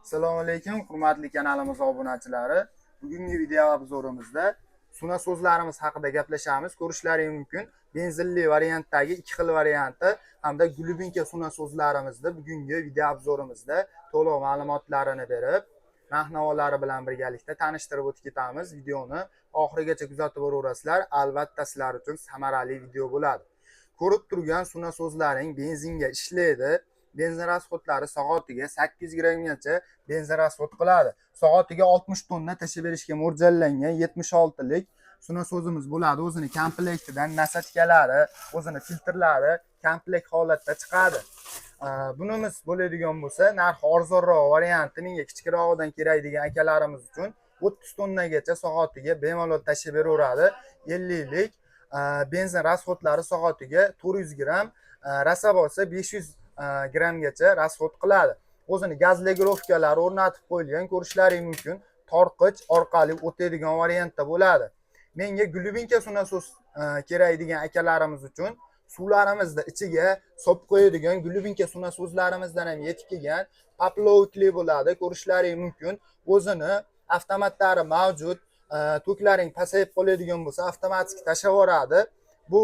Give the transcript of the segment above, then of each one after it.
Assalomu alaykum, hurmatli kanalimiz obunachilari. Bugungi video obzorimizda suna so'zlarimiz haqida gaplashamiz. Ko'rishlaringiz mumkin. Benzinli variantdagi ikki xil varianti hamda glubinka suna so'zlarimizni bugungi video obzorimizda to'liq ma'lumotlarini berib, narx-navolari bilan birgalikda tanishtirib o'tib ketamiz. Videoni oxirigacha kuzatib boraverasizlar. Albatta sizlar uchun samarali video bo'ladi. Ko'rib turgan suna so'zlaring benzinga ishlaydi. Benzin rasxodlari soatiga 8 grammgacha benzin rasxod qiladi. Soatiga 60 tonna tashib berishga mo'ljallangan 76 lik suna so'zimiz bo'ladi. O'zini komplektidan nasatkalari, o'zini filtrlari komplekt holatda chiqadi. Bunimiz bo'ladigan bo'lsa, narxi arzonroq varianti menga kichikroqdan kerak degan akalarimiz uchun 30 tonnagacha soatiga bemalol tashib beraveradi. 50 lik benzin rasxodlari soatiga 400 gram, rosa bo'lsa 500 grammgacha rasxod qiladi. O'zini gaz legirovkalari o'rnatib qo'yilgan, ko'rishlaringiz mumkin. Torqich orqali o'tadigan variantda bo'ladi. Menga glubinka suna so'z kerak degan akalarimiz uchun suvlarimizni ichiga solib qo'yadigan glubinka suna so'zlarimizdan ham yetib kelgan paplovkli bo'ladi. Ko'rishlaringiz mumkin. O'zini avtomatlari mavjud. To'klaring pasayib qoladigan bo'lsa, avtomatik tashlab yuboradi. Bu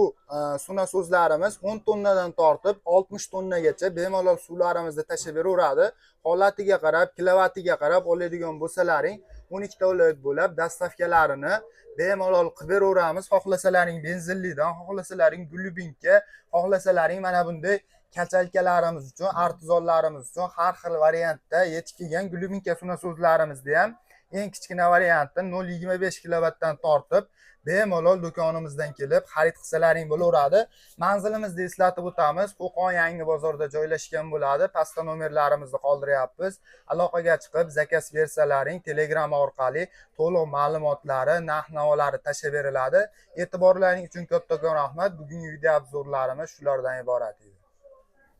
suna so'zlarimiz 10 tonnadan tortib 60 tonnagacha bemalol suvlarimizni tashib beraveradi. Holatiga qarab, kilovatiga qarab oladigan bo'lsalaring 12 ta viloyat bo'lib, dastavkalarini bemalol qilib beraveramiz. Xohlasalaring benzinlidan, xohlasalaring glubinka, xohlasalaring mana bunday kachalkalarimiz uchun, artizonlarimiz uchun har xil variantda yetib kelgan glubinka suna so'zlarimizda ham eng kichkina variantda 0.25 kilovatdan tortib bemalol do'konimizdan kelib xarid qilsalaring bo'laveradi. Manzilimizni eslatib o'tamiz. Qo'qon Yangi bozorda joylashgan bo'ladi. Pastda nomerlarimizni qoldiryapmiz. Aloqaga chiqib zakaz bersalaring Telegram orqali to'liq ma'lumotlari, narx-navolari tashib beriladi. E'tiborlaring uchun kattakon rahmat. Bugungi video obzorlarimiz shulardan iborat edi.